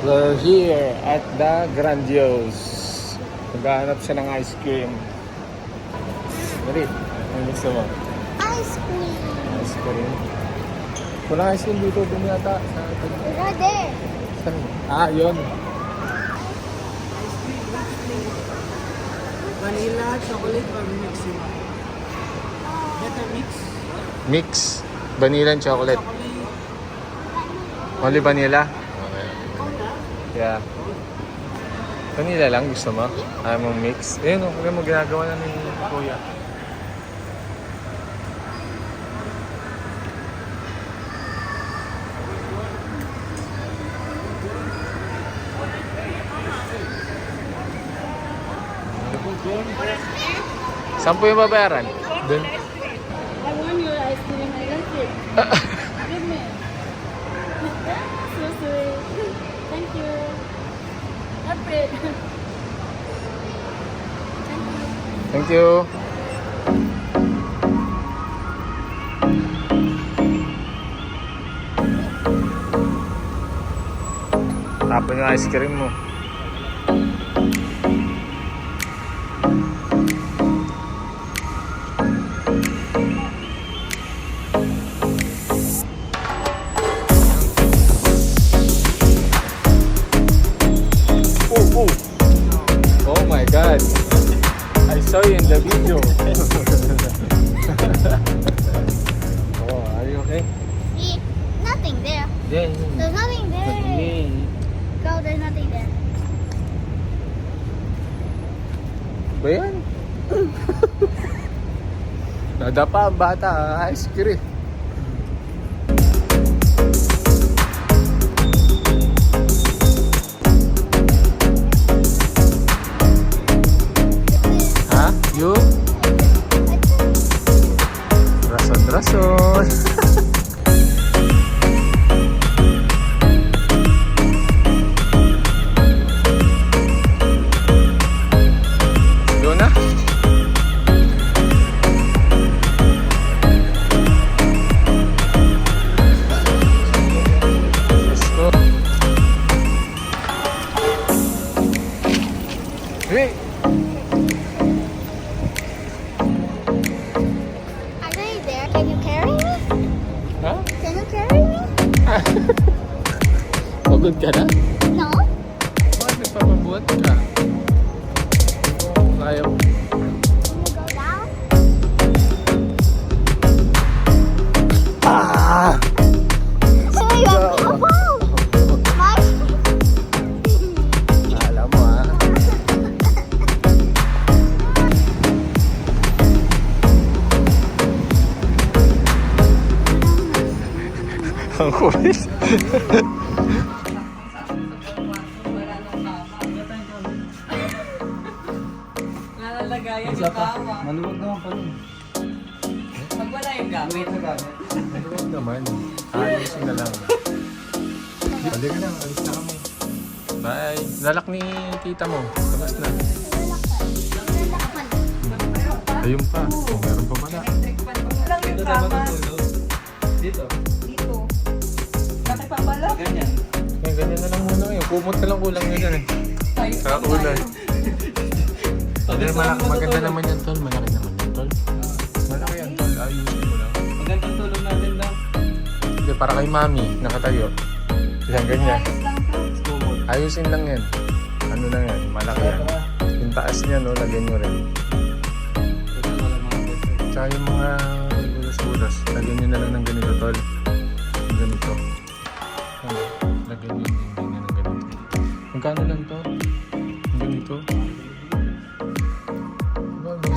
We're here at the Grandiose. Maghahanap siya ng ice cream. Marit, ano gusto mo? Ice cream. Ice cream? Walang ice cream dito. Doon yata. Right there. Saan? Ah, yun. Vanilla, chocolate, or mix yun? Better mix. Mix. Vanilla and chocolate. Chocolate. Only vanilla? Okay. Yeah. Vanilla lang gusto mo? Ayaw mong mix? Ayun o, mo ginagawa na ni Kuya. Saan po yung babayaran? Doon. I want your ice cream. I like it. Give me. So sweet. Thank you. Happy. Thank you. Tapon yung ice cream mo. Oh, oh. Oh my God. I saw you in the video. Oh, are you okay? See? Nothing there. Yeah. There's nothing there. Go, there's nothing there. Ba yan? Nadapa ang bata, ice cream. Ha? You? Rason-rason. Doon na? Let's go. Hey! Are they there? Can you carry me? Ha? Can you carry me? Pagod ka na? No? Bakit nagpapabuhat ka? Ayaw. Can you go down? Ah! So you have to go. Alam mo ah. Ang kulit. Nalalagayan yung tawa. Maluwag naman pa rin. Pag wala yung gamit. Huwag naman. Ayusin na lang. Balik ka na, alis na kami. Bye. Lalak ni tita mo. Tapos na. Ayun pa. Oh, meron pa pala. Lang yung kama. Dito. Dito. Laki pa pala. Ganyan. Eh, ganyan na lang muna ngayon. Kumot na lang kulang nyo dyan eh. Tayo Sa ulan. Pero maganda naman yan, tol. Malaki naman yan, tol. Malaki yan, tol. Ayusin mo lang. Magandang tulog natin lang. Hindi, para kay mami. Nakatayo. Yan, ganyan. Ayos lang to. Kumot. Ayusin lang yan. Ano lang yan. Malaki yan. Yung taas niya, no? Lagyan mo rin. Ito wala mga beses. Tsaka yung mga bulas-bulas. Lagyan nyo na lang ng ganito, tol. Yung ganito. Ano? Lagyan nyo yung dingding na ng ganito. Magkano lang to? Yung ganito.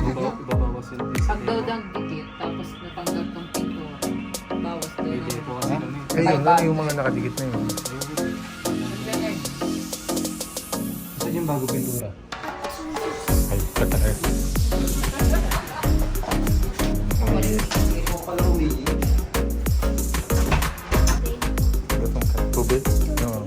Ibabawas yung Pag daw dikit, tapos natanggal tong pinto, bawas daw. Hindi po kasi kami. Ayun, yung mga nakadikit na yun. Saan yung bago pintura? Ay, patay. Ito pala umiiyak. Gutong ka. Tubig? No,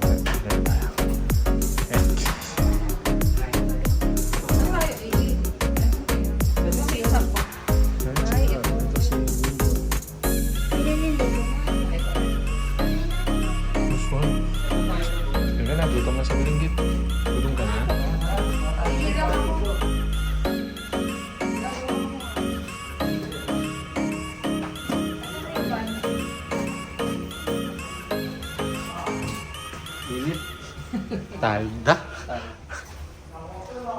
This one. Teka na, dito ka nga sa bilinggit. Gulong ka na. Init. Talda.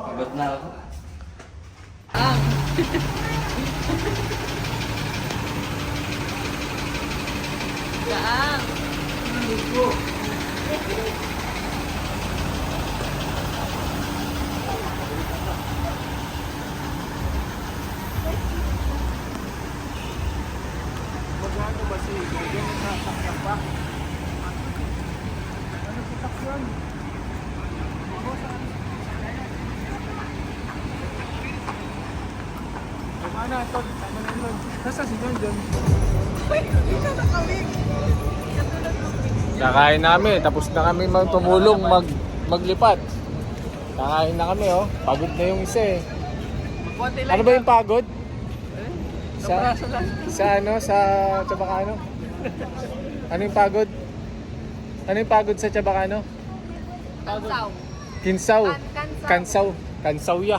Pagod na ako. Gaang. Kakain namin, tapos na kami tumulong maglipat. Kakain na kami oh. Pagod na yung isa eh. Ano ba yung pagod? Sa Chabacano? Ano yung pagod? Ano yung pagod sa Chabacano? Kansaw. Kinsaw. Kansaw. Kansaw ya.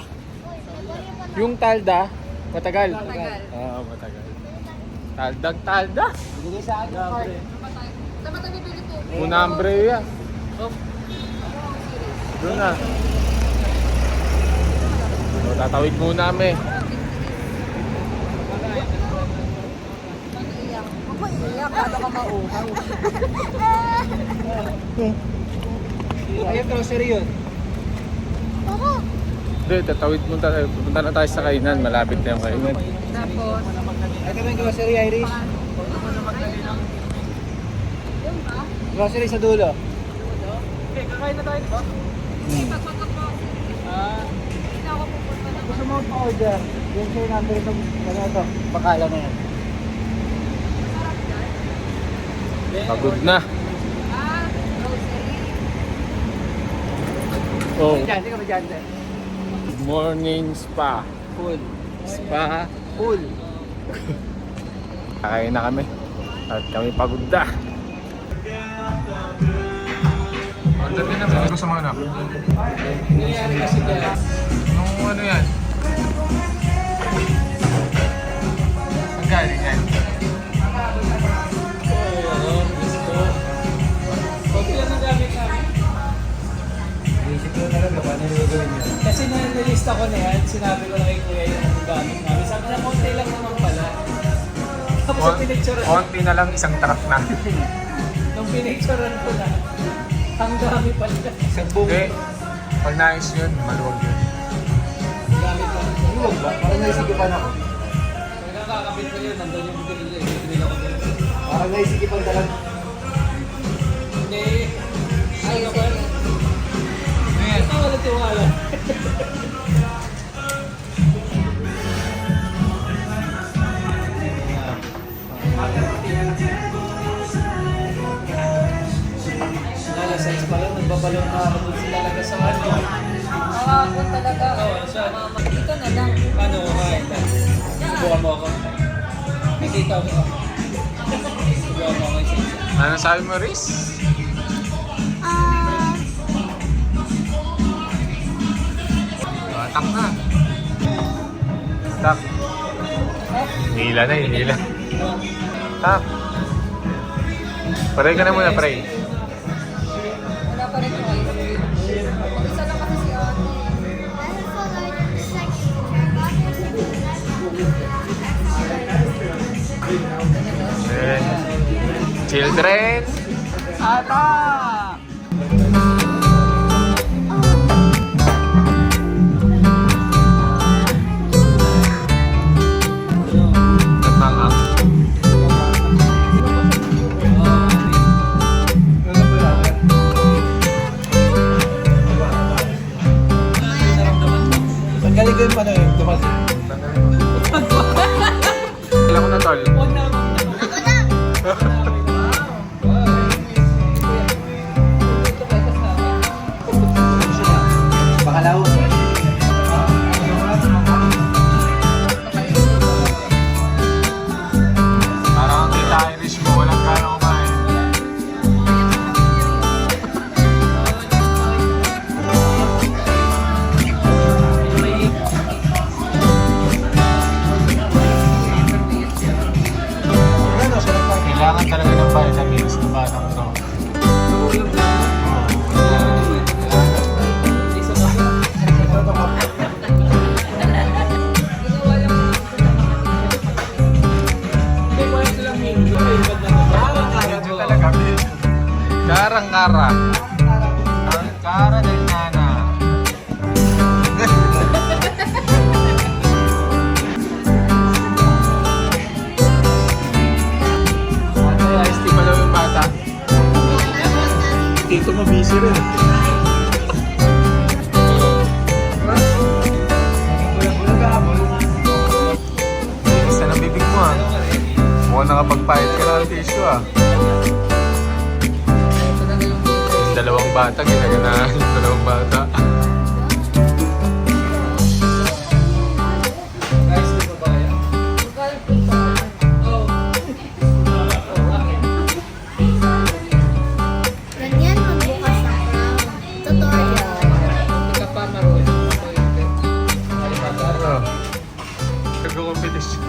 Yung talda, matagal. Matagal. Oo, matagal. Talda. Binigay sa akin. Grabe. Dapat ang bibili po. Unambre yan. Doon na. So, tatawid muna kami. Huwag mo iiyak. Paano ka mauhaw? Ayun, grocery yun. Hindi, tatawid muna tayo. Pupunta na tayo sa kainan. Malapit na yung kainan. Tapos, Ito may grocery, Irish. Grocery sa dulo. okay, kakain na tayo dito. Okay, pagpagod po. Hindi na ako pupunta na. Gusto mo pa-order. Yung sa'yo number itong ito. Bakala na yan. Pagod na. Grocery. Oh, Diyan, sige ba dyan, sir? good morning spa. Full. Spa. Full. Kakain na kami. At kami pagod na. Order din naman. Ano sa mga anak? Nangyayari kasi dyan. Anong ano yan? Ang galing yan? Konti lang ang gamit namin. Inisip ko talaga paano yung gagawin niya. Kasi nilista ko na yan, sinabi ko na kay Kuya yung gamit namin. Sabi na konti lang naman pala. Tapos ang pinicturean, Konti na lang isang truck na. nung pinicturean ko na, ang dami pala. Isang buong. Hindi. Pag nais yun, maluwag yun. Gamit lang. Huwag ba? Parang naisikipan ako. Nagkakakabit ko yun, nandun yung bigil ako din. Parang naisikipan talaga. Hindi. Ay, ako. Ito wala tiwala. Lalasense pa lang, nagbabalon na ako dun sila talaga sa ano. Ako talaga. Oo, siya. Dito na lang. Paano ko kain ka? Subukan mo ako. Nakita mo ako. Subukan mo ako isa-isa. Ano sabi mo, Riz? Tak na. Tak. Hila na, hila. Tak. Pray ka na muna, pray. Wala pa rin yung ice cream. Isa lang kasi si ate. Children. Ata! Natangang. Galing ko yung paano yung tumasin. Alam ko na, tol. Huwag na ako. Ankara. Ankara del Nana. Ano yung ice tea pala yung bata? Tito mo busy rin. Isa na bibig mo ah. Mukhang nakapagpahit ka na ng tissue ah. Yung dalawang bata, ginaganahan yung dalawang bata. Guys, di ba ba yan? Ganyan magbukas ng crown. Tutorial. Hindi ka pa marunong. Ano? Nag-competition.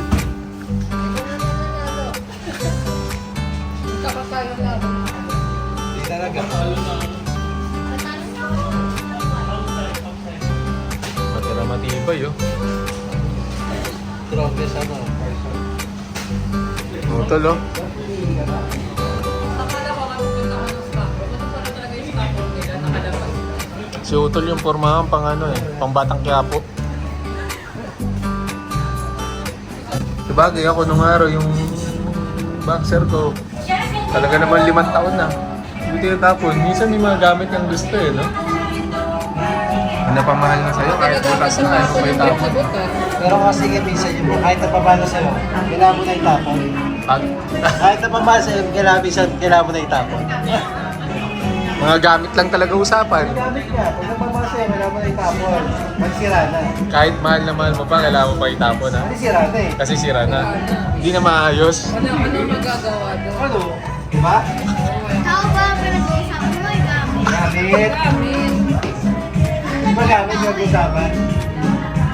Hindi talaga. Matira matibay oh. Strongest ano, person. Utol oh. Si Utol yung pormahan pang ano eh, pang Batang Quiapo. Sabagay ako nung araw yung boxer ko, talaga naman 5 taon na. Hindi tinatapon. Minsan may mga gamit yung gusto eh, no? Ano pa mahal na sa'yo kahit butas na ayaw mo pa itapon. Pero kasi minsan yung kahit na pamalo sa'yo, kailangan mo na itapon. Kahit na pamalo sa'yo, kailangan mo na itapon. Mga gamit lang talaga usapan. Gamit ka, pag napamalo sa'yo, kailangan mo na itapon. Magsira na. Kahit mahal na mahal mo pa, kailangan mo pa itapon ha. Kasi sira na eh. Kasi sira na. Hindi na maayos. Ano magagawa doon? Ano? Diba? Tao ba pinag-uusapan mo ay gamit? Gamit. Di ba gamit yung usapan?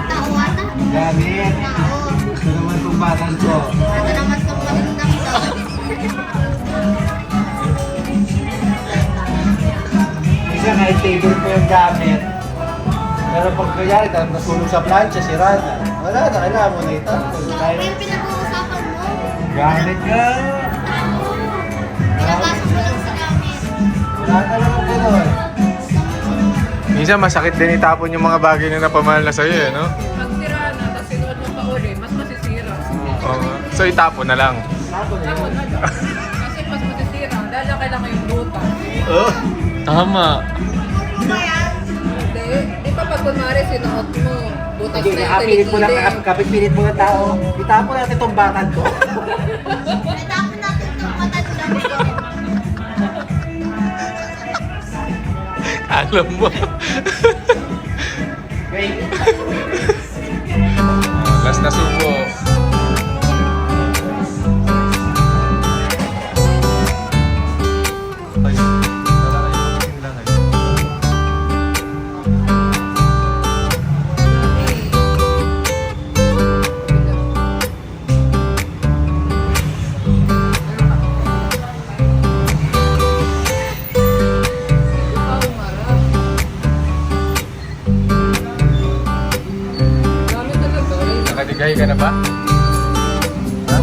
Tao ata? Gamit. Tao. Ito naman kung batas ko. Ito naman itong magandang ito. Minsan kahit table ko yung gamit. Pero pag kanyari, nasunog sa plancha, sira na. Wala na, kailangan mo na itapon. Ano yung pinag-uusapan mo? Gamit ka. Tao. Pinapasok mo lang sa gamit. Wala ka naman gano'n. Minsan masakit din itapon yung mga bagay na napamahal na sa'yo eh, no? Pag sira na, tapos sinuot mo pa uli, mas masisira. Oo. So itapon na lang. Tapon na Tapos yun. na lang. Kasi mas masisira. Dahil lang kailangan yung butas. Oh, tama. Hindi. Di pa pag kunwari sinuot mo, butas Sige, na yung kapilit mo lang, kilikili. kapilit mo ng tao. Itapon natin itong batang ko. Natapon natin itong matanda ko. Alam mo. Wait. Last na subo. Ay, wala kayo magsilangan. Dami talaga. Nakaligay ka na ba? Ha?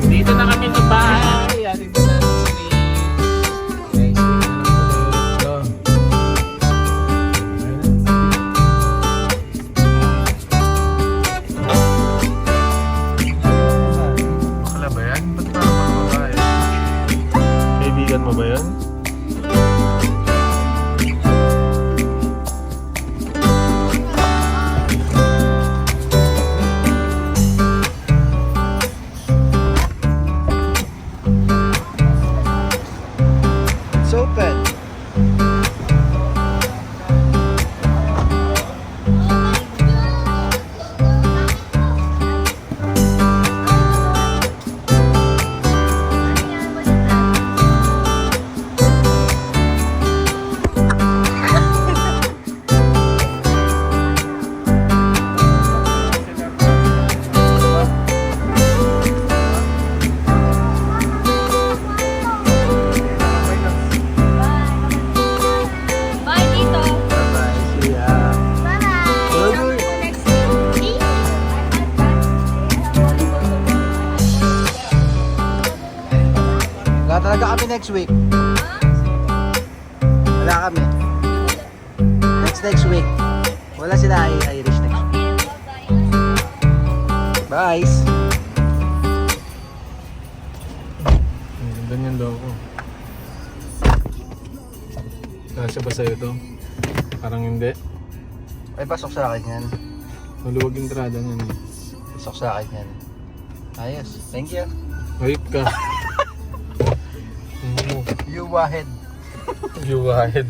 Dito na kami sa bahay. Dito na si Next week na lang ulit. Bakla ba yan? Ba't parang mga babae? Kaibigan mo ba yan? It's open. Bye, Tito. Bye-bye. See ya. Bye-bye. Next week. Wala talaga kami next week. kami. Next week. Wala sila Irish next week. Bye! Ang ganda niyan daw ko. Kasya ba sa'yo to? Parang hindi. Ay, pasok sa akin yan. Maluwag yung entrada niyan eh. Pasok sa akin yan. Ayos. Thank you. Hayop ka. You Wahed. You ahead.